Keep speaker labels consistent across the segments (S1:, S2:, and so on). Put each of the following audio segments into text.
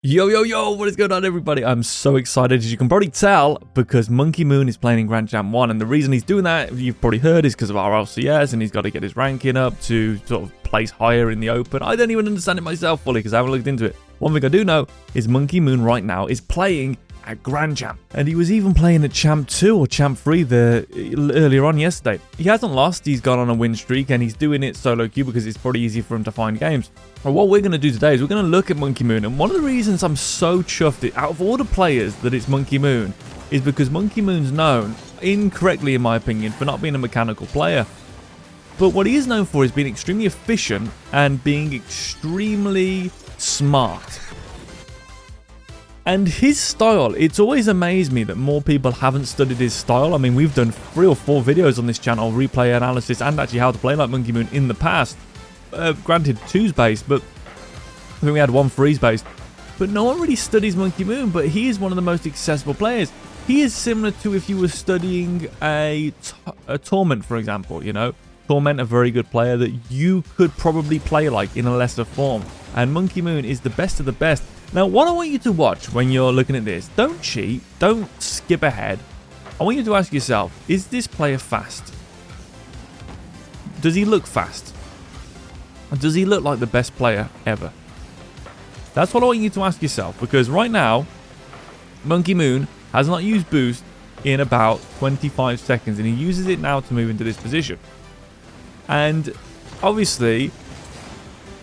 S1: Yo, yo, yo, what is going on, everybody? I'm so excited, as you can probably tell, because M0nkey is playing in Grand Champ 1, and the reason he's doing that, you've probably heard, is because of RLCS, and he's got to get his ranking up to sort of place higher in the open. I don't even understand it myself fully, because I haven't looked into it. One thing I do know is M0nkey right now is playing at Grand Champ, and he was even playing at Champ 2 or Champ 3 there earlier on yesterday. He hasn't lost, he's gone on a win streak, and he's doing it solo queue because it's pretty easy for him to find games. But what we're going to do today is we're going to look at M0nkey, and one of the reasons I'm so chuffed out of all the players that it's M0nkey is because M0nkey's known, incorrectly in my opinion, for not being a mechanical player. But what he is known for is being extremely efficient and being extremely smart. And his style, it's always amazed me that more people haven't studied his style. I mean, we've done 3 or 4 videos on this channel, replay analysis, and actually how to play like M0nkey in the past. Granted, 2's based, but I think we had 1 3's based. But no one really studies M0nkey, but he is one of the most accessible players. He is similar to if you were studying a Torment, for example, you know. Torment, a very good player that you could probably play like in a lesser form. And M0nkey is the best of the best. Now, what I want you to watch when you're looking at this, don't cheat, don't skip ahead. I want you to ask yourself, is this player fast? Does he look fast? Does he look like the best player ever? That's what I want you to ask yourself, because right now, M0nkey has not used boost in about 25 seconds, and he uses it now to move into this position. And obviously,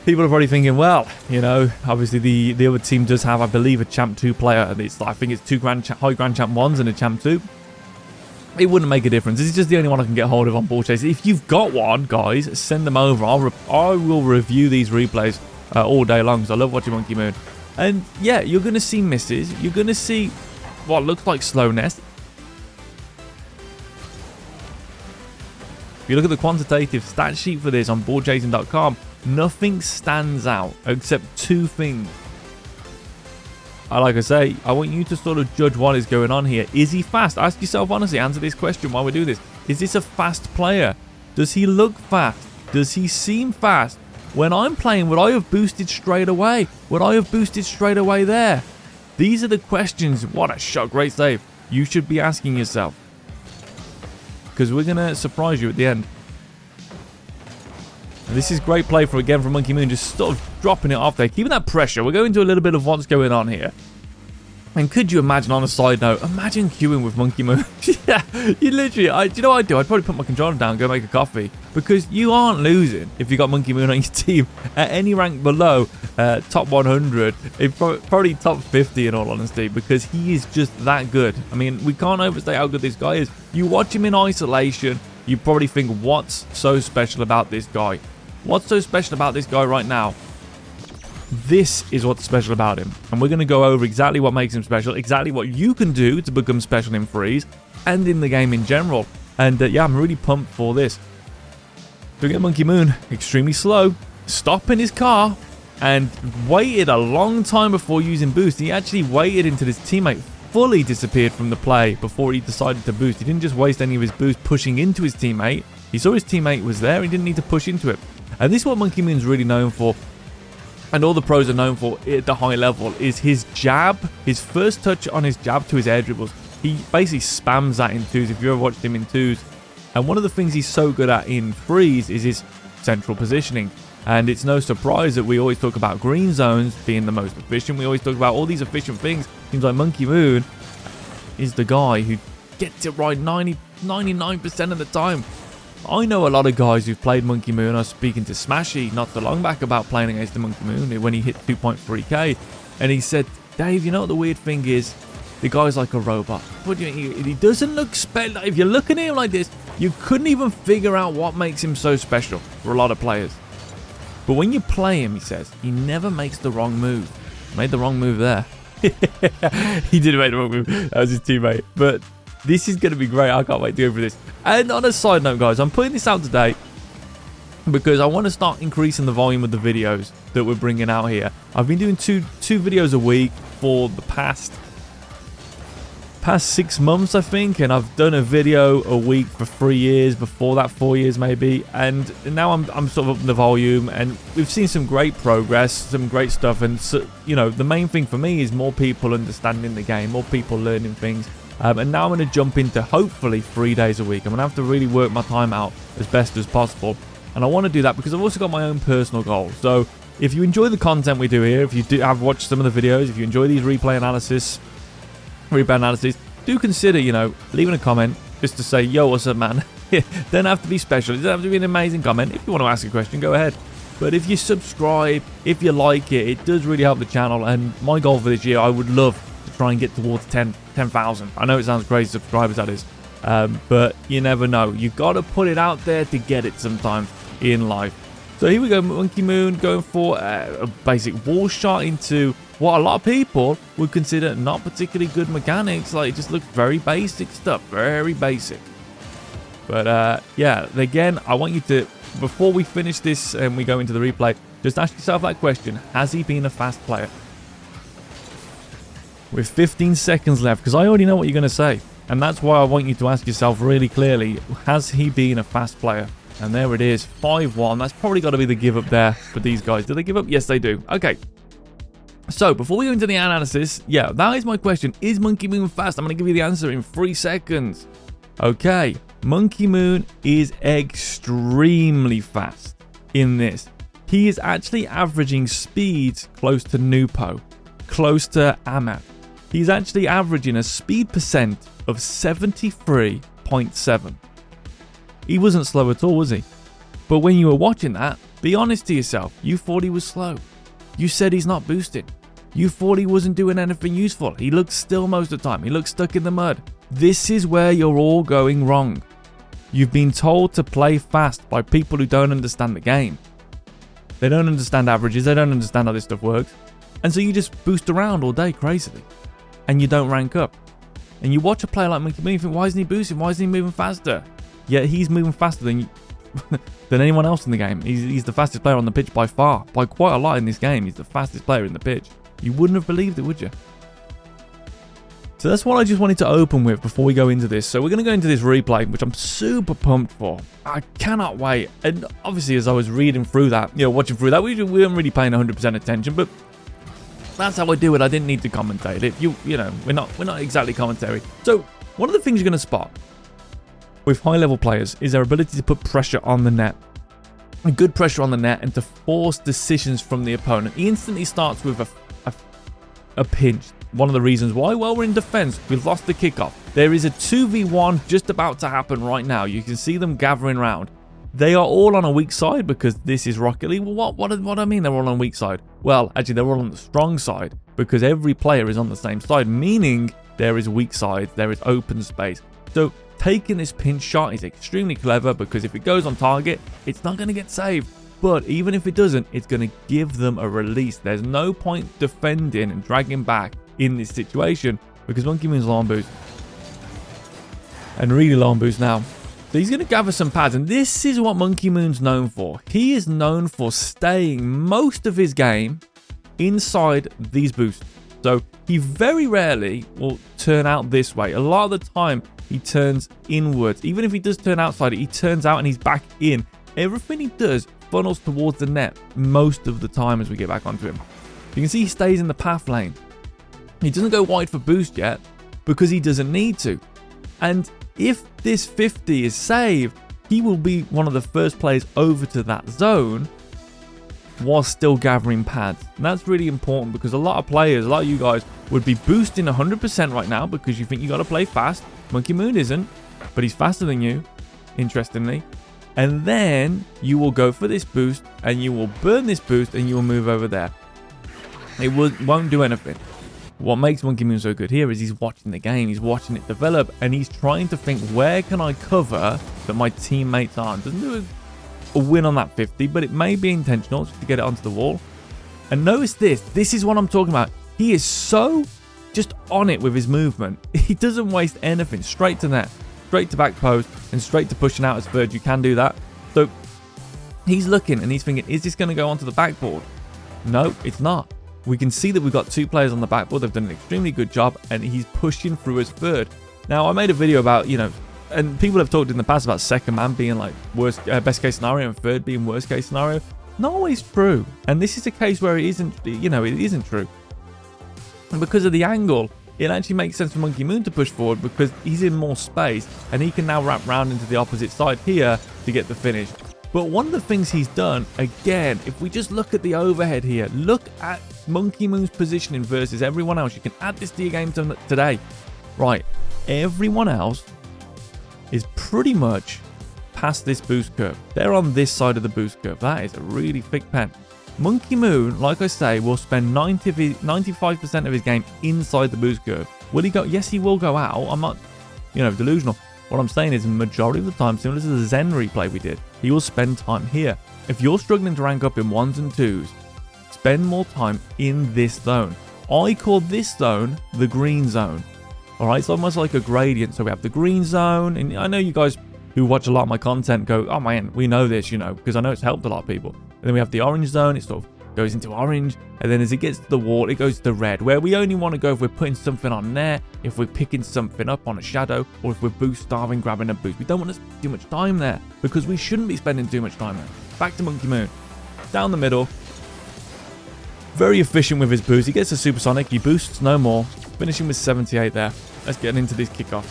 S1: people are probably thinking, well, you know, obviously the other team does have, I believe, a Champ 2 player. And I think it's 2 high Grand Champ 1s and a Champ 2. It wouldn't make a difference. This is just the only one I can get hold of on Ball Chase. If you've got one, guys, send them over. I will review these replays all day long, because I love watching M0nkey. And yeah, you're going to see misses. You're going to see what looks like slowness. If you look at the quantitative stat sheet for this on ballchasing.com, nothing stands out except 2 things. Like I say, I want you to sort of judge what is going on here. Is he fast? Ask yourself honestly, answer this question while we do this. Is this a fast player? Does he look fast? Does he seem fast? When I'm playing, would I have boosted straight away? Would I have boosted straight away there? These are the questions. What a shot, great save. You should be asking yourself. Because we're going to surprise you at the end. And this is great play from M0nkey, just sort of dropping it off there, keeping that pressure. We're going to a little bit of what's going on here. And could you imagine, on a side note, imagine queuing with M0nkey. Yeah, you literally, do you know what I'd do? I'd probably put my controller down and go make a coffee. Because you aren't losing if you got M0nkey on your team at any rank below top 100. Probably top 50 in all honesty, because he is just that good. I mean, we can't overstate how good this guy is. You watch him in isolation, you probably think, what's so special about this guy? What's so special about this guy right now? This is what's special about him. And we're going to go over exactly what makes him special, exactly what you can do to become special in freeze and in the game in general. And yeah, I'm really pumped for this. Doing it M0nkey, extremely slow, stopping his car, and waited a long time before using boost. He actually waited until his teammate fully disappeared from the play before he decided to boost. He didn't just waste any of his boost pushing into his teammate. He saw his teammate was there, he didn't need to push into it. And this is what M0nkey is really known for, and all the pros are known for at the high level, is his jab, his first touch on his jab to his air dribbles. He basically spams that in 2s, if you ever watched him in 2s. And one of the things he's so good at in freeze is his central positioning. And it's no surprise that we always talk about green zones being the most efficient. We always talk about all these efficient things. Seems like M0nkey is the guy who gets it right 99% of the time. I know a lot of guys who've played M0nkey. I was speaking to Smashy not so long back about playing against the M0nkey when he hit 2.3k. And he said, Dave, you know what the weird thing is? The guy's like a robot. What do you mean? He doesn't look special. If you're looking at him like this, you couldn't even figure out what makes him so special for a lot of players. But when you play him, he says, he never makes the wrong move. Made the wrong move there. He did make the wrong move. That was his teammate. But this is going to be great. I can't wait to go for this. And on a side note, guys, I'm putting this out today because I want to start increasing the volume of the videos that we're bringing out here. I've been doing two videos a week for the past past 6 months, I think, and I've done a video a week for 3 years, before that 4 years maybe, and now I'm sort of up the volume, and we've seen some great progress, some great stuff, and so, you know, the main thing for me is more people understanding the game, more people learning things, and now I'm going to jump into hopefully 3 days a week. I'm going to have to really work my time out as best as possible, and I want to do that because I've also got my own personal goals. So if you enjoy the content we do here, if you have watched some of the videos, if you enjoy these replay analysis, do consider, you know, leaving a comment just to say, yo, what's up, man? Don't have to be special. It doesn't have to be an amazing comment. If you want to ask a question, go ahead. But if you subscribe, if you like it, it does really help the channel. And my goal for this year, I would love to try and get towards 10,000. I know it sounds crazy, subscribers, that is. But you never know. You've got to put it out there to get it sometimes in life. So here we go, M0nkey going for a basic wall shot into what a lot of people would consider not particularly good mechanics. Like, it just looks very basic stuff, very basic. But yeah, again, I want you to, before we finish this and we go into the replay, just ask yourself that question: has he been a fast player? With 15 seconds left, because I already know what you're going to say, and that's why I want you to ask yourself really clearly: has he been a fast player? And there it is, 5-1. That's probably got to be the give up there for these guys. Do they give up? Yes, they do. Okay. So, before we go into the analysis, yeah, that is my question. Is M0nkey fast? I'm going to give you the answer in 3 seconds. Okay. M0nkey is extremely fast in this. He is actually averaging speeds close to Nupo, close to Ahmed. He's actually averaging a speed percent of 73.7. He wasn't slow at all, was he? But when you were watching that, be honest to yourself, you thought he was slow. You said he's not boosting. You thought he wasn't doing anything useful. He looks still most of the time. He looks stuck in the mud. This is where you're all going wrong. You've been told to play fast by people who don't understand the game. They don't understand averages. They don't understand how this stuff works. And so you just boost around all day crazily. And you don't rank up. And you watch a player like M0nkey and think, why isn't he boosting? Why isn't he moving faster? Yet he's moving faster than than anyone else in the game. He's the fastest player on the pitch by far. By quite a lot in this game. He's the fastest player in the pitch. You wouldn't have believed it, would you? So that's what I just wanted to open with before we go into this. So we're going to go into this replay, which I'm super pumped for. I cannot wait. And obviously, as I was reading through that, you know, watching through that, we weren't really paying 100% attention, but that's how I do it. I didn't need to commentate it. You know, we're not exactly commentary. So one of the things you're going to spot with high-level players is their ability to put pressure on the net. A good pressure on the net and to force decisions from the opponent. He instantly starts with a pinch. One of the reasons why, well, we're in defense. We've lost the kickoff. There is a 2v1 just about to happen right now. You can see them gathering round. They are all on a weak side because this is Rocket League. Well, what do I mean they're all on a weak side? Well, actually, they're all on the strong side because every player is on the same side, meaning there is weak sides, there is open space. So taking this pinch shot is extremely clever because if it goes on target, it's not going to get saved. But even if it doesn't, it's going to give them a release. There's no point defending and dragging back in this situation because M0nkey long boost. And really long boost now. So he's going to gather some pads, and this is what M0nkey's known for. He is known for staying most of his game inside these boosts. So he very rarely will turn out this way. A lot of the time, he turns inwards. Even if he does turn outside, he turns out and he's back in. Everything he does funnels towards the net most of the time as we get back onto him. You can see he stays in the path lane. He doesn't go wide for boost yet because he doesn't need to. And if this 50 is saved, he will be one of the first players over to that zone while still gathering pads. And that's really important because a lot of players, a lot of you guys, would be boosting 100% right now because you think you got to play fast. M0nkey isn't, but he's faster than you, interestingly. And then you will go for this boost and you will burn this boost and you will move over there. It won't do anything. What makes M0nkey so good here is he's watching the game, he's watching it develop, and he's trying to think, where can I cover that my teammates aren't? Doesn't do a win on that 50, but it may be intentional to get it onto the wall. And notice this is what I'm talking about. He is so just on it with his movement. He doesn't waste anything. Straight to net, straight to back post, and straight to pushing out his third. You can do that. So he's looking and he's thinking, is this going to go onto the backboard? No, it's not. We can see that we've got 2 players on the backboard. They've done an extremely good job, and he's pushing through as third. Now, I made a video about, and people have talked in the past about second man being like best case scenario and third being worst case scenario. Not always true. And this is a case where it isn't, it isn't true. And because of the angle, it actually makes sense for M0nkey to push forward because he's in more space and he can now wrap round into the opposite side here to get the finish. But one of the things he's done, again, if we just look at the overhead here, look at M0nkey's positioning versus everyone else. You can add this to your game today. Right, everyone else is pretty much past this boost curve. They're on this side of the boost curve. That is a really thick pen. M0nkey, like I say, will spend 95% of his game inside the boost curve. Will he go? Yes, he will go out. I'm not, delusional. What I'm saying is, majority of the time, similar to the Zen replay we did, he will spend time here. If you're struggling to rank up in 1s and 2s, spend more time in this zone. I call this zone the green zone. All right, it's almost like a gradient. So we have the green zone, and I know you guys who watch a lot of my content go, oh man, we know this, because I know it's helped a lot of people. And then we have the orange zone. It sort of goes into orange, and then as it gets to the wall, it goes to red, where we only want to go if we're putting something on there, if we're picking something up on a shadow, or if we're boost starving, grabbing a boost. We don't want to spend too much time there because we shouldn't be spending too much time there. Back to M0nkey. Down the middle. Very efficient with his boost. He gets a supersonic. He boosts no more. Finishing with 78 there. Let's get into this kickoff.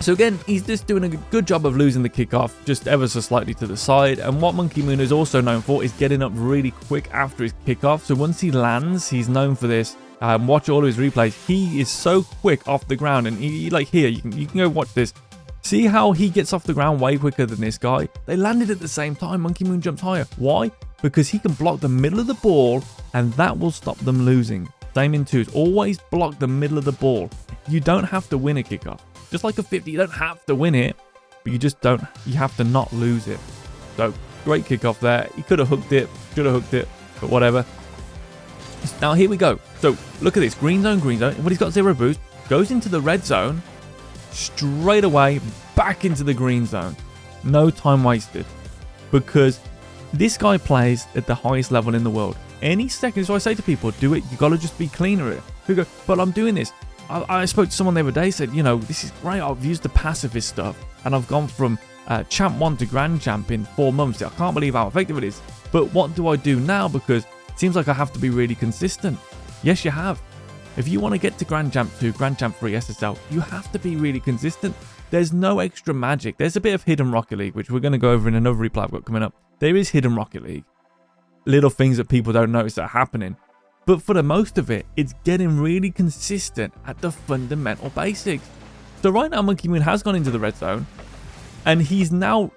S1: So again, he's just doing a good job of losing the kickoff, just ever so slightly to the side. And what M0nkey is also known for is getting up really quick after his kickoff. So once he lands, he's known for this. Watch all of his replays. He is so quick off the ground, and he like here, you can go watch this. See how he gets off the ground way quicker than this guy? They landed at the same time. M0nkey jumps higher. Why? Because he can block the middle of the ball, and that will stop them losing. Same in 2s. Always block the middle of the ball. You don't have to win a kickoff. Just like a 50, you don't have to win it, but you just don't. You have to not lose it. So great kickoff there. He could have hooked it, should have hooked it, but whatever. Now here we go. So look at this, green zone. But he's got 0 boost. Goes into the red zone, straight away back into the green zone. No time wasted, because this guy plays at the highest level in the world. Any second, so I say to people, do it. You got to just be cleaner at it. Who go, but I'm doing this. I spoke to someone the other day, said, this is great. I've used the pacifist stuff, and I've gone from champ 1 to grand champ in 4 months. I can't believe how effective it is. But what do I do now? Because it seems like I have to be really consistent. Yes, you have. If you want to get to grand champ 2, grand champ 3 SSL, you have to be really consistent. There's no extra magic. There's a bit of hidden Rocket League, which we're going to go over in another replay I've got coming up. There is hidden Rocket League. Little things that people don't notice that are happening. But for the most of it, it's getting really consistent at the fundamental basics. So right now, M0nkey has gone into the red zone, and he's now,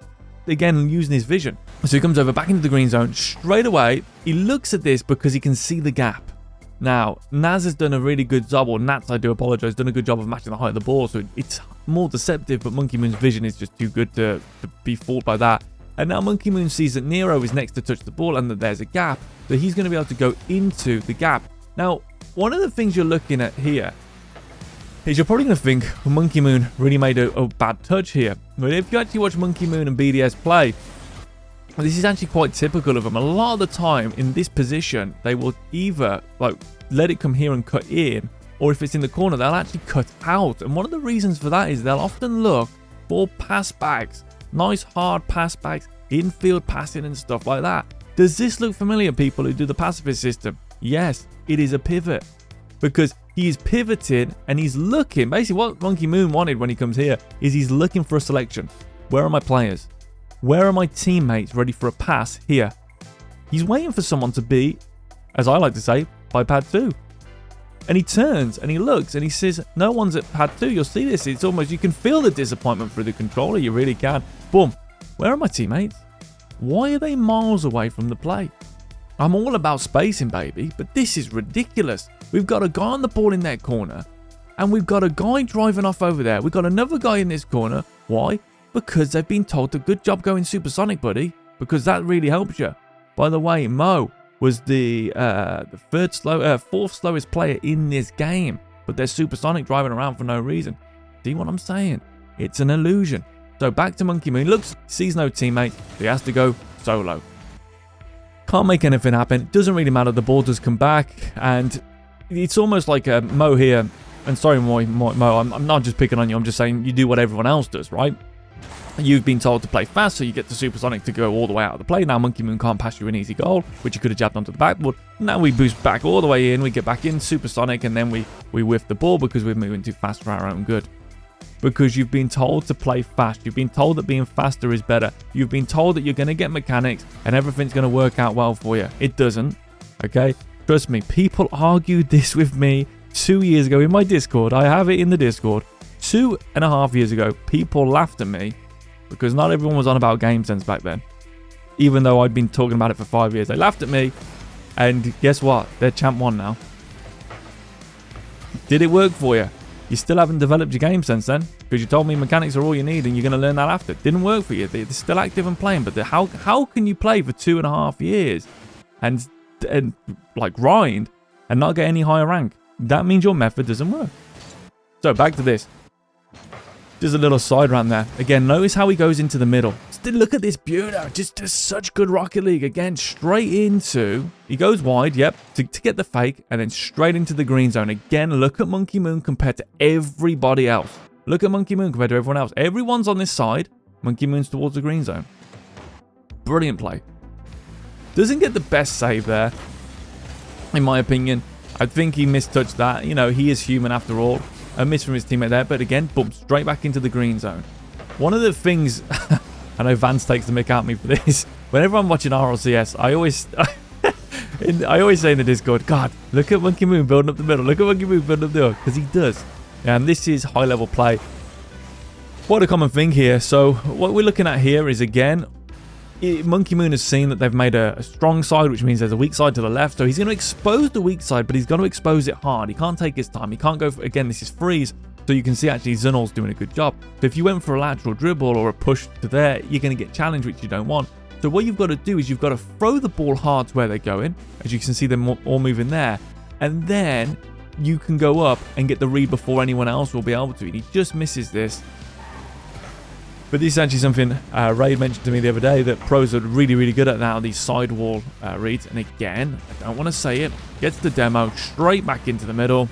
S1: again, using his vision. So he comes over back into the green zone straight away. He looks at this because he can see the gap. Now, Naz has done a really good job, or Nats, I do apologize, done a good job of matching the height of the ball. So it's more deceptive, but M0nkey's vision is just too good to be fooled by that. And now M0nkey sees that Nero is next to touch the ball and that there's a gap. So he's going to be able to go into the gap. Now, one of the things you're looking at here is you're probably going to think, well, M0nkey really made a bad touch here. But if you actually watch M0nkey and BDS play, this is actually quite typical of them. A lot of the time in this position, they will either let it come here and cut in, or if it's in the corner, they'll actually cut out. And one of the reasons for that is they'll often look for pass backs. Nice hard pass backs, infield passing and stuff like that. Does this look familiar, people who do the pacifist system? Yes, it is a pivot, because he's pivoted and he's looking. Basically, what M0nkey wanted when he comes here is he's looking for a selection. Where are my players? Where are my teammates ready for a pass here? He's waiting for someone to be, as I like to say, by pad 2. And he turns and he looks and he says, no one's at pad 2. You'll see this. It's almost, you can feel the disappointment through the controller. You really can. Boom. Where are my teammates? Why are they miles away from the play? I'm all about spacing, baby, but this is ridiculous. We've got a guy on the ball in that corner, and we've got a guy driving off over there. We've got another guy in this corner. Why? Because they've been told to good job going supersonic, because that really helps you. By the way, Mo was the fourth slowest player in this game, but they're supersonic driving around for no reason. See what I'm saying? It's an illusion. So back to M0nkey. Looks, sees no teammate, so he has to go solo. Can't make anything happen. It doesn't really matter. The ball does come back, and it's almost like a Mo here. And sorry, Mo, I'm not just picking on you. I'm just saying you do what everyone else does, right? You've been told to play fast, so you get the Supersonic to go all the way out of the play. Now Monkey Moon can't pass you an easy goal, which you could have jabbed onto the backboard. Now we boost back all the way in. We get back in Supersonic, and then we whiff the ball because we're moving too fast for our own good. Because you've been told to play fast. You've been told that being faster is better. You've been told that you're going to get mechanics and everything's going to work out well for you. It doesn't, okay? Trust me, people argued this with me 2 years ago in my Discord. I have it in the Discord. 2.5 years ago, people laughed at me because not everyone was on about game sense back then. Even though I'd been talking about it for 5 years. They laughed at me, and guess what? They're champ 1 now. Did it work for you? You still haven't developed your game sense then, because you told me mechanics are all you need and you're going to learn that after. Didn't work for you. They're still active and playing, but how can you play for 2.5 years and like grind and not get any higher rank? That means your method doesn't work. So back to this. Just a little side rant there. Again, notice how he goes into the middle. Still, look at this beauty. Just such good Rocket League. Again, straight into... He goes wide, yep, to get the fake, and then straight into the green zone. Again, look at Monkey Moon compared to everybody else. Look at Monkey Moon compared to everyone else. Everyone's on this side. Monkey Moon's towards the green zone. Brilliant play. Doesn't get the best save there, in my opinion. I think he mistouched that. You know, he is human after all. A miss from his teammate there, but again, boom, straight back into the green zone. One of the things, I know Vance takes the mick out of me for this. Whenever I'm watching RLCS, I always say in the Discord, God, look at Monkey Moon building up the middle. Look at Monkey Moon building up the middle, because he does. And this is high-level play. What a common thing here. So what we're looking at here is, again, Monkey Moon has seen that they've made a strong side, which means there's a weak side to the left. So he's going to expose the weak side, but he's going to expose it hard. He can't take his time. He can't go for, again, this is freeze. So you can see actually Zunol's doing a good job. So if you went for a lateral dribble or a push to there, you're going to get challenged, which you don't want. So what you've got to do is you've got to throw the ball hard to where they're going. As you can see them all moving there. And then you can go up and get the read before anyone else will be able to. And he just misses this. But this is actually something Ray mentioned to me the other day, that pros are really, really good at now, these sidewall reads. And again, I don't want to say it, gets the demo straight back into the middle,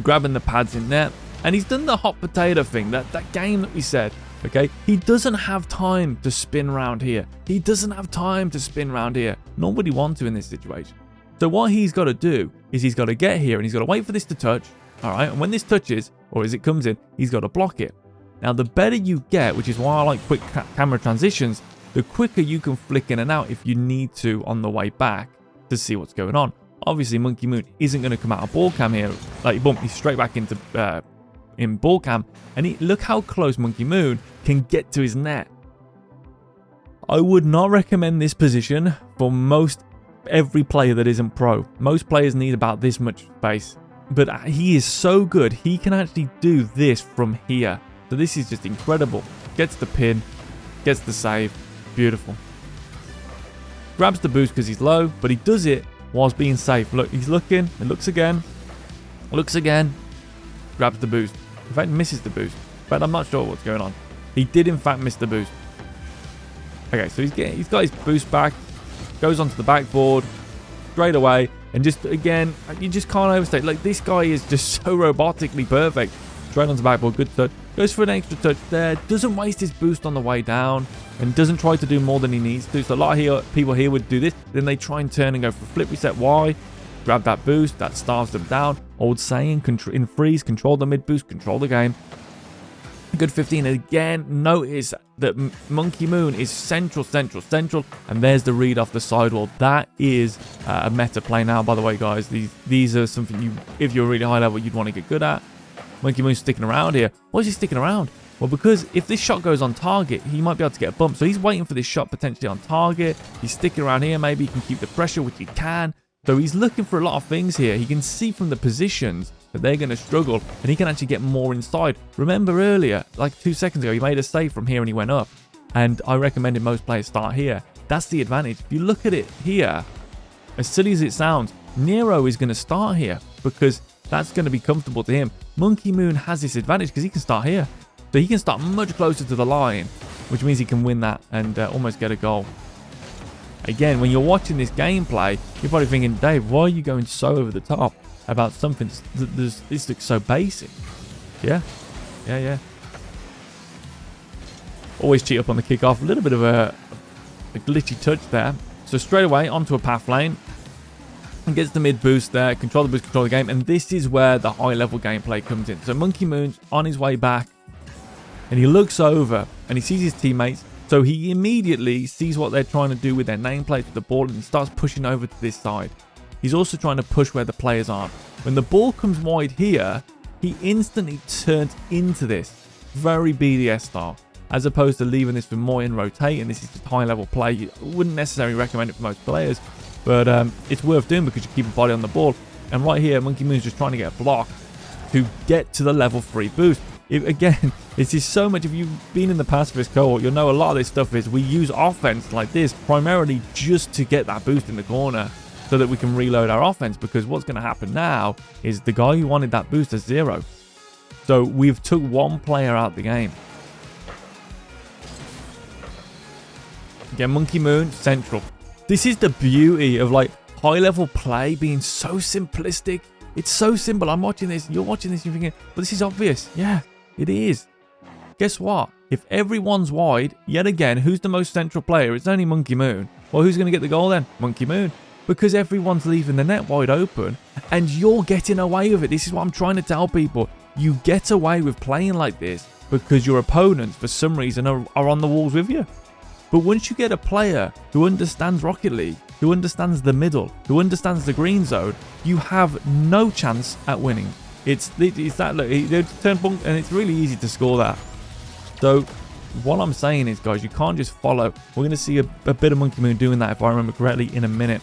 S1: grabbing the pads in there. And he's done the hot potato thing, that game that we said, okay? He doesn't have time to spin around here. He doesn't have time to spin around here. Nor would he want to in this situation. So what he's got to do is he's got to get here and he's got to wait for this to touch, all right? And when this touches, or as it comes in, he's got to block it. Now, the better you get, which is why I like quick camera transitions, the quicker you can flick in and out if you need to on the way back to see what's going on. Obviously, Monkey Moon isn't going to come out of ball cam here. Like, boom, he's straight back into in ball cam. And look how close Monkey Moon can get to his net. I would not recommend this position for every player that isn't pro. Most players need about this much space. But he is so good, he can actually do this from here. So this is just incredible. Gets the pin, gets the save. Beautiful. Grabs the boost because he's low, but he does it whilst being safe. Look, he's looking, and looks again, grabs the boost. In fact, misses the boost. But I'm not sure what's going on. He did, in fact, miss the boost. Okay, so he's got his boost back, goes onto the backboard straight away, and just, again, you just can't overstate. Like, this guy is just so robotically perfect. Straight onto the backboard, good touch. Goes for an extra touch there. Doesn't waste his boost on the way down. And doesn't try to do more than he needs to. So a lot of people here would do this. Then they try and turn and go for a flip reset. Why? Grab that boost. That starves them down. Old saying, in freeze, control the mid boost, control the game. Good 15. And again, notice that Monkey Moon is central. And there's the read off the sidewall. That is a meta play now, by the way, guys. These are something if you're really high level, you'd want to get good at. Monkey Moon's sticking around here. Why is he sticking around? Well, because if this shot goes on target, he might be able to get a bump. So he's waiting for this shot potentially on target. He's sticking around here. Maybe he can keep the pressure, which he can. So he's looking for a lot of things here. He can see from the positions that they're going to struggle, and he can actually get more inside. Remember earlier, like 2 seconds ago, he made a save from here and he went up. And I recommended most players start here. That's the advantage. If you look at it here, as silly as it sounds, Nero is going to start here because that's going to be comfortable to him. Monkey Moon has this advantage because he can start here. So he can start much closer to the line, which means he can win that and almost get a goal. Again, when you're watching this gameplay, you're probably thinking, Dave, why are you going so over the top about something this looks so basic? Yeah. Always cheat up on the kickoff. A little bit of a glitchy touch there. So straight away onto a path lane. And gets the mid boost there. Control the boost, control the game. And this is where the high level gameplay comes in. So M0nkey on his way back. And he looks over and he sees his teammates. So he immediately sees what they're trying to do with their nameplate with the ball. And he starts pushing over to this side. He's also trying to push where the players aren't. When the ball comes wide here, he instantly turns into this. Very BDS style. As opposed to leaving this for more in rotate, and this is just high level play. You wouldn't necessarily recommend it for most players, but it's worth doing because you keep a body on the ball. And right here, M0nkey just trying to get a block to get to the level 3 boost. Again, this is so much. If you've been in the pacifist cohort, you'll know a lot of this stuff is we use offense like this primarily just to get that boost in the corner so that we can reload our offense, because what's going to happen now is the guy who wanted that boost is 0. So we've took one player out the game. Again, M0nkey central. This is the beauty of like high level play being so simplistic. It's so simple. I'm watching this, you're watching this, you're thinking, but this is obvious. Yeah, it is. Guess what? If everyone's wide, yet again, who's the most central player? It's only M0nkey. Well, who's going to get the goal then? M0nkey. Because everyone's leaving the net wide open and you're getting away with it. This is what I'm trying to tell people. You get away with playing like this because your opponents, for some reason, are on the walls with you. But once you get a player who understands Rocket League, who understands the middle, who understands the green zone, you have no chance at winning. It's that look, they turn point, and it's really easy to score that. So what I'm saying is, guys, you can't just follow. We're going to see a bit of M0nkey doing that, if I remember correctly, in a minute.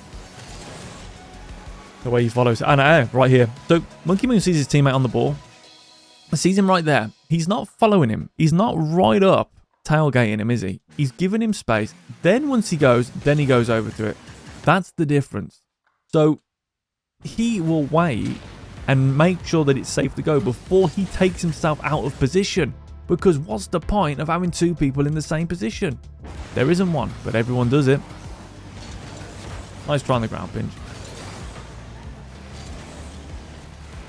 S1: The way he follows, and right here. So M0nkey sees his teammate on the ball, sees him right there. He's not following him. He's not right up tailgating him, is he? He's giving him space. Then once he goes, then he goes over to it. That's the difference. So he will wait and make sure that it's safe to go before he takes himself out of position. Because what's the point of having 2 people in the same position? There isn't one, but everyone does it. Nice try on the ground pinch.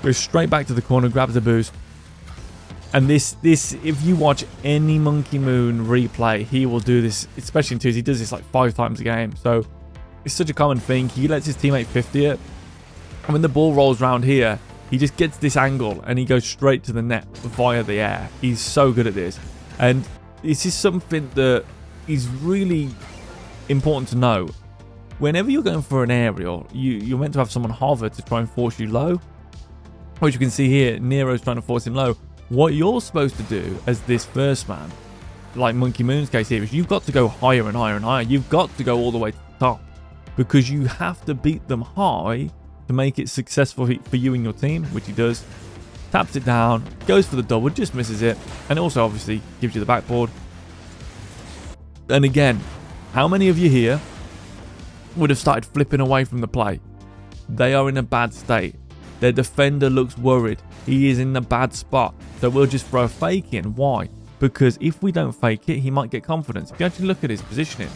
S1: Goes straight back to the corner, grabs the boost. And this, if you watch any M0nkey replay, he will do this, especially in 2s. He does this like 5 times a game. So it's such a common thing. He lets his teammate 50 it. And when the ball rolls around here, he just gets this angle and he goes straight to the net via the air. He's so good at this. And this is something that is really important to know. Whenever you're going for an aerial, you're meant to have someone hover to try and force you low. Which you can see here, Nero's trying to force him low. What you're supposed to do as this first man, like M0nkey's case here, is you've got to go higher and higher and higher. You've got to go all the way to the top. Because you have to beat them high to make it successful for you and your team, which he does. Taps it down, goes for the double, just misses it. And also obviously gives you the backboard. And again, how many of you here would have started flipping away from the play? They are in a bad state. Their defender looks worried. He is in a bad spot. So we'll just throw a fake in. Why? Because if we don't fake it, he might get confidence. If you actually look at his positioning,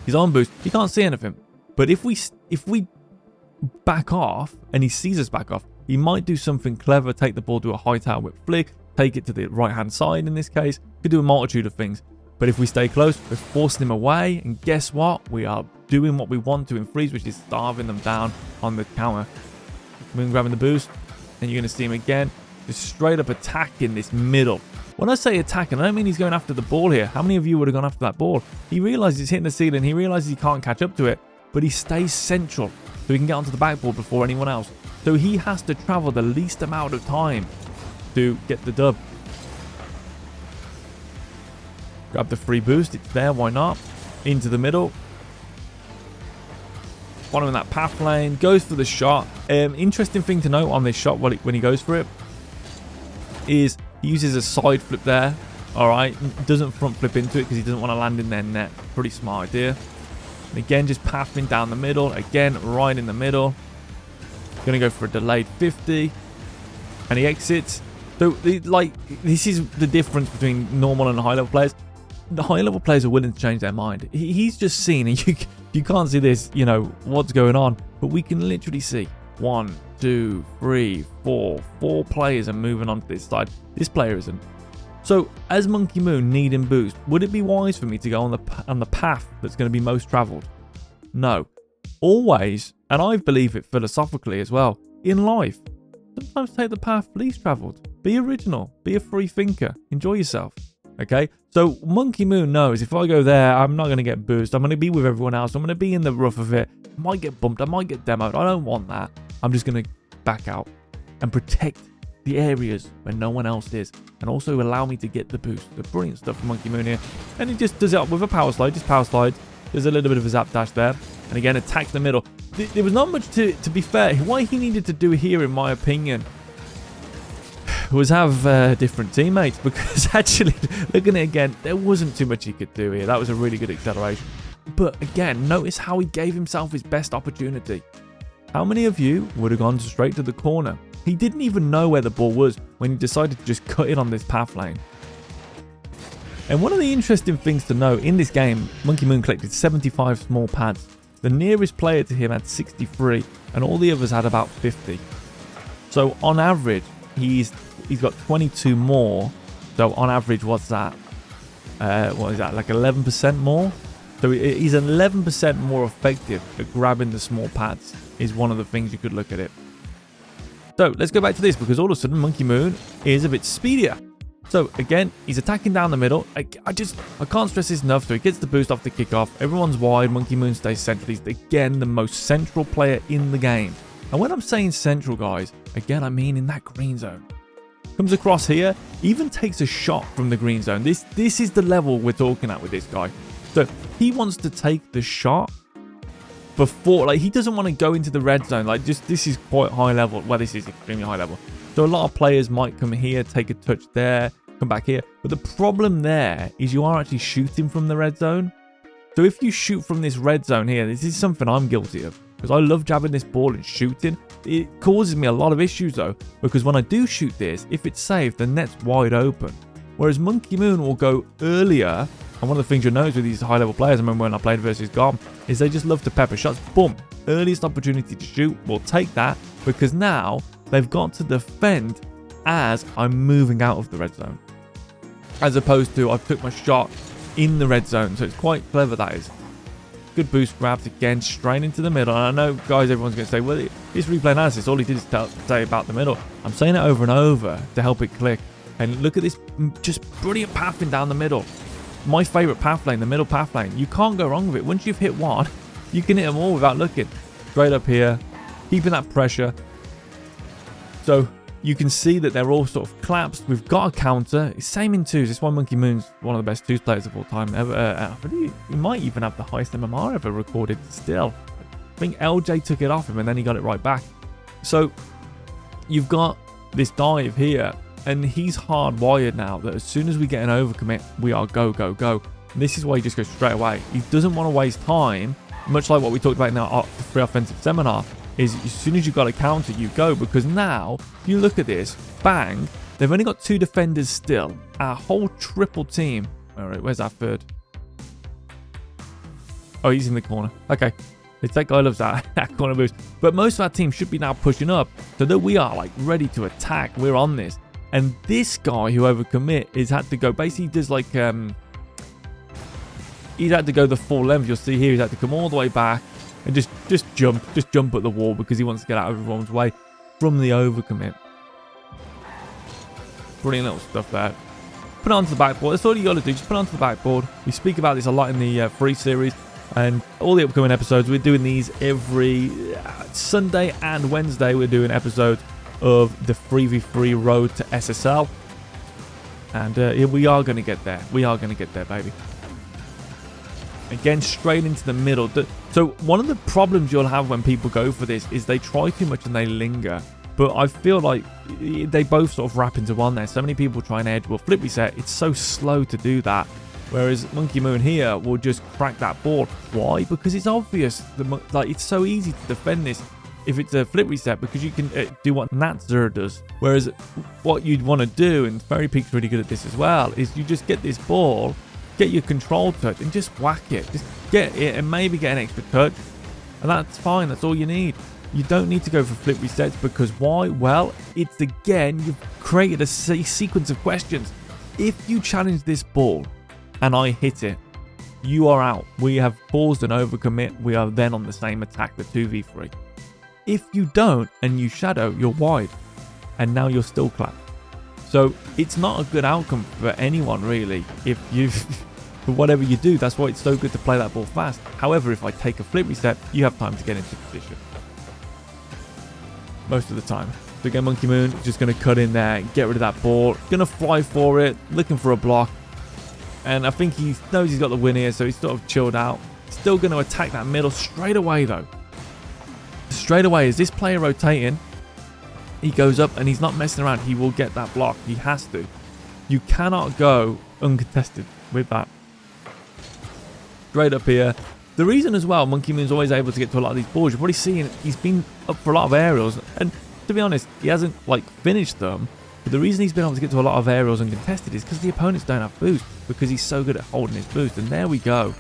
S1: he's on boost. He can't see anything. But if we back off and he sees us back off, he might do something clever, take the ball to a high tower whip flick, take it to the right-hand side in this case. Could do a multitude of things. But if we stay close, we're forcing him away. And guess what? We are doing what we want to in freeze, which is starving them down on the counter. M0nkey grabbing the boost. And you're going to see him again. Just straight up attacking this middle. When I say attacking, I don't mean he's going after the ball here. How many of you would have gone after that ball? He realizes he's hitting the ceiling. He realizes he can't catch up to it. But he stays central. So he can get onto the backboard before anyone else. So he has to travel the least amount of time to get the dub. Grab the free boost. It's there. Why not? Into the middle. Following that path lane. Goes for the shot. Interesting thing to note on this shot when he goes for it is he uses a side flip there. Alright. Doesn't front flip into it because he doesn't want to land in their net. Pretty smart idea. And again, just pathing down the middle. Again, right in the middle. Going to go for a delayed 50. And he exits. So, this is the difference between normal and high-level players. the high level players are willing to change their mind. He's just seen, and you can't see this, you know, what's going on, but we can literally see 1, 2, 3, 4 players are moving on to this side. This player isn't. So as Monkey Moon needing boost, would it be wise for me to go on the path that's going to be most traveled? No. Always, and I believe it philosophically as well, in life, sometimes take the path least traveled. Be original. Be a free thinker. Enjoy yourself. Okay? So Monkey Moon knows if I go there, I'm not going to get boost. I'm going to be with everyone else. I'm going to be in the rough of it. I might get bumped. I might get demoed. I don't want that. I'm just going to back out and protect the areas where no one else is, and also allow me to get the boost. The brilliant stuff from Monkey Moon here. And he just does it with a power slide. Just power slides. There's a little bit of a zap dash there. And again, attacks the middle. There was not much to be fair. What he needed to do here, in my opinion, was have different teammates, because actually, looking at it again, there wasn't too much he could do here. That was a really good acceleration. But again, notice how he gave himself his best opportunity. How many of you would have gone straight to the corner? He didn't even know where the ball was when he decided to just cut it on this path lane. And one of the interesting things to know, in this game, Monkey Moon collected 75 small pads. The nearest player to him had 63, and all the others had about 50. So on average, he's got 22 more. So on average, what's that? What is that? Like 11% more? So he's 11% more effective at grabbing the small pads, is one of the things you could look at it. So let's go back to this, because all of a sudden Monkey Moon is a bit speedier. So again, he's attacking down the middle. I can't stress this enough. So he gets the boost off the kickoff. Everyone's wide. Monkey Moon stays central. He's again the most central player in the game. And when I'm saying central, guys, again, I mean in that green zone. Comes across here, even takes a shot from the green zone. This is the level we're talking at with this guy. So he wants to take the shot before, like, he doesn't want to go into the red zone. Like, just, this is quite high level. Well, this is extremely high level. So a lot of players might come here, take a touch there, come back here. But the problem there is you are actually shooting from the red zone. So if you shoot from this red zone here, this is something I'm guilty of, because I love jabbing this ball and shooting. It causes me a lot of issues though, because when I do shoot this, if it's safe, the net's wide open. Whereas Monkey Moon will go earlier. And one of the things you'll notice with these high level players, I remember when I played versus Gom, is they just love to pepper shots. Boom. Earliest opportunity to shoot, we'll take that, because now they've got to defend as I'm moving out of the red zone, as opposed to I've took my shot in the red zone. So it's quite clever, that is. Good boost grabs again, straight into the middle. And I know, guys, everyone's going to say, well, this replay analysis, all he did is say about the middle. I'm saying it over and over to help it click. And look at this just brilliant pathing down the middle. My favourite path lane, the middle path lane. You can't go wrong with it. Once you've hit one, you can hit them all without looking. Straight up here, keeping that pressure. So you can see that they're all sort of collapsed. We've got a counter. Same in twos. This one, Monkey Moon's one of the best twos players of all time ever. I believe he might even have the highest MMR ever recorded still. I think LJ took it off him and then he got it right back. So you've got this dive here. And he's hardwired now that as soon as we get an overcommit, we are go, go, go. And this is why he just goes straight away. He doesn't want to waste time, much like what we talked about in our free offensive seminar, is as soon as you've got a counter, you go. Because now, if you look at this, bang, they've only got 2 defenders still. Our whole triple team. All right, where's our third? Oh, he's in the corner. Okay. That guy loves that corner boost. But most of our team should be now pushing up so that we are like ready to attack. We're on this. And this guy who overcommit is had to go, basically does like, he's had to go the full length. You'll see here, he's had to come all the way back and just jump at the wall because he wants to get out of everyone's way from the overcommit. Brilliant little stuff there. Put it onto the backboard. That's all you got to do. Just put it onto the backboard. We speak about this a lot in the free series and all the upcoming episodes. We're doing these every Sunday and Wednesday. We're doing episodes of the 3v3 road to SSL, and we are going to get there. We are going to get there, baby. Again, straight into the middle. So one of the problems you'll have when people go for this is they try too much and they linger. But I feel like they both sort of wrap into one there. So many people try and edge. Well, flip reset, it's so slow to do that. Whereas Monkey Moon here will just crack that ball. Why? Because it's obvious. Like, it's so easy to defend this if it's a flip reset, because you can do what Natzer does. Whereas what you'd want to do, and Fairy Peak's really good at this as well, is you just get this ball get your control touch and just whack it. Just get it and maybe get an extra touch. And that's fine. That's all you need. You don't need to go for flip resets because why? Well, it's again, you've created a sequence of questions. If you challenge this ball and I hit it, you are out. We have paused and overcommit. We are then on the same attack, the 2v3. If you don't and you shadow, you're wide. And now you're still clapped. So it's not a good outcome for anyone really. If you, for whatever you do, that's why it's so good to play that ball fast. However, if I take a flip reset, you have time to get into position. Most of the time. So again, Monkey Moon is just going to cut in there, get rid of that ball. Going to fly for it, looking for a block. And I think he knows he's got the win here, so he's sort of chilled out. Still going to attack that middle straight away, though. Straight away, is this player rotating? He goes up and he's not messing around. He will get that block. He has to. You cannot go uncontested with that. Straight up here. The reason as well, Monkey Moon's always able to get to a lot of these balls. You're probably seeing he's been up for a lot of aerials. And to be honest, he hasn't like finished them. But the reason he's been able to get to a lot of aerials uncontested is because the opponents don't have boost. Because he's so good at holding his boost. And there we go.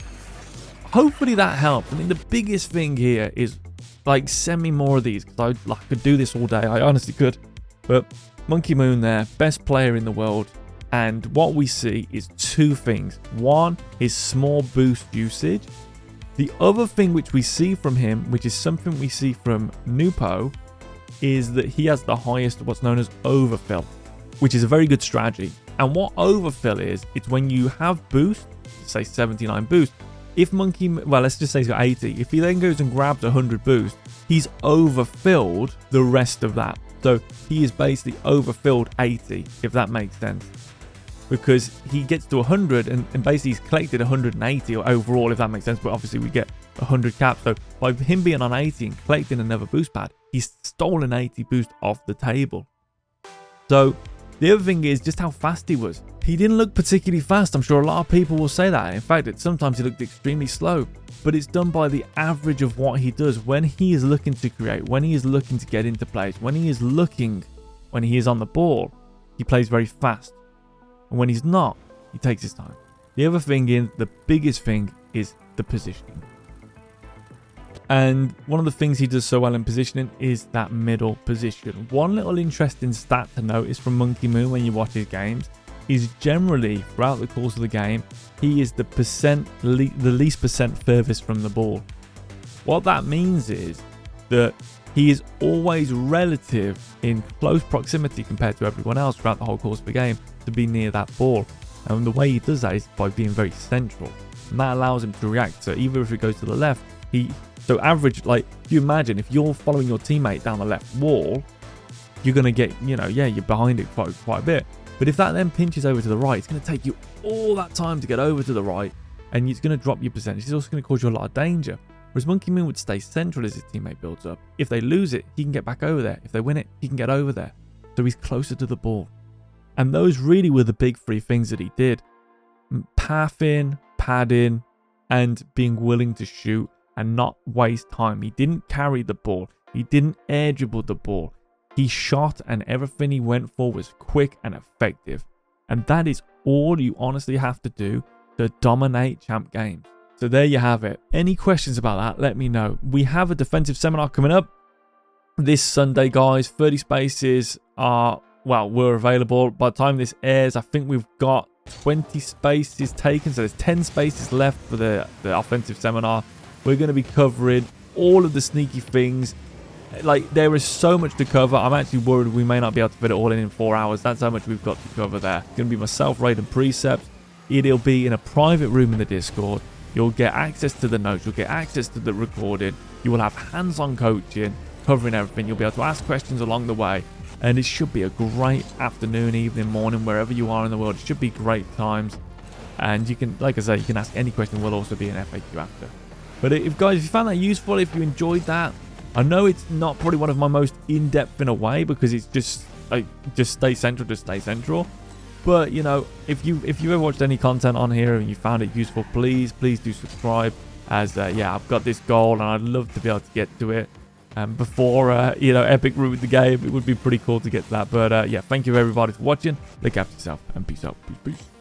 S1: Hopefully that helped. I mean, the biggest thing here is like send me more of these. Because I could do this all day. I honestly could. But Monkey Moon there, best player in the world. And what we see is two things. One is small boost usage. The other thing which we see from him, which is something we see from Nupo, is that he has the highest what's known as overfill, which is a very good strategy. And what overfill is, it's when you have boost, say 79 boost. If Monkey, well, let's just say he's got 80. If he then goes and grabs 100 boost, he's overfilled the rest of that. So he is basically overfilled 80, if that makes sense. Because he gets to 100 and basically he's collected 180 overall, if that makes sense. But obviously we get 100 caps. So by him being on 80 and collecting another boost pad, he's stolen 80 boost off the table. So the other thing is just how fast he was. He didn't look particularly fast. I'm sure a lot of people will say that. In fact, sometimes he looked extremely slow. But it's done by the average of what he does when he is looking to create, when he is looking to get into plays, when he is on the ball, he plays very fast. And when he's not, he takes his time. The other thing is, the biggest thing is the positioning. And one of the things he does so well in positioning is that middle position. One little interesting stat to notice from Monkey Moon when you watch his games is generally, throughout the course of the game, he is the least percent furthest from the ball. What that means is that he is always relative in close proximity compared to everyone else throughout the whole course of the game to be near that ball. And the way he does that is by being very central. And that allows him to react. So even if it goes to the left, so average, like, you imagine if you're following your teammate down the left wall, you're going to get, you're behind it quite a bit. But if that then pinches over to the right, it's going to take you all that time to get over to the right. And it's going to drop your percentage. It's also going to cause you a lot of danger. Whereas Monkey Moon would stay central as his teammate builds up. If they lose it, he can get back over there. If they win it, he can get over there. So he's closer to the ball. And those really were the big three things that he did. Pathing, padding, and being willing to shoot and not waste time. He didn't carry the ball. He didn't air dribble the ball. He shot and everything he went for was quick and effective. And that is all you honestly have to do to dominate champ games. So there you have it. Any questions about that, let me know. We have a defensive seminar coming up this Sunday, guys. 30 spaces were available. By the time this airs, I think we've got 20 spaces taken. So there's 10 spaces left for the offensive seminar. We're going to be covering all of the sneaky things. Like, there is so much to cover. I'm actually worried we may not be able to fit it all in 4 hours. That's how much we've got to cover there. It's going to be myself, Raid, and Precepts. It'll be in a private room in the Discord. You'll get access to the notes. You'll get access to the recording. You will have hands-on coaching, covering everything. You'll be able to ask questions along the way. And it should be a great afternoon, evening, morning, wherever you are in the world. It should be great times. And you can, like I say, you can ask any question. We'll also be an FAQ after. But if you found that useful, if you enjoyed that, I know it's not probably one of my most in-depth in a way because it's just stay central. But if you ever watched any content on here and you found it useful, please do subscribe. As I've got this goal and I'd love to be able to get to it before Epic root the game. It would be pretty cool to get to that. But thank you everybody for watching. Look after yourself and peace out. Peace.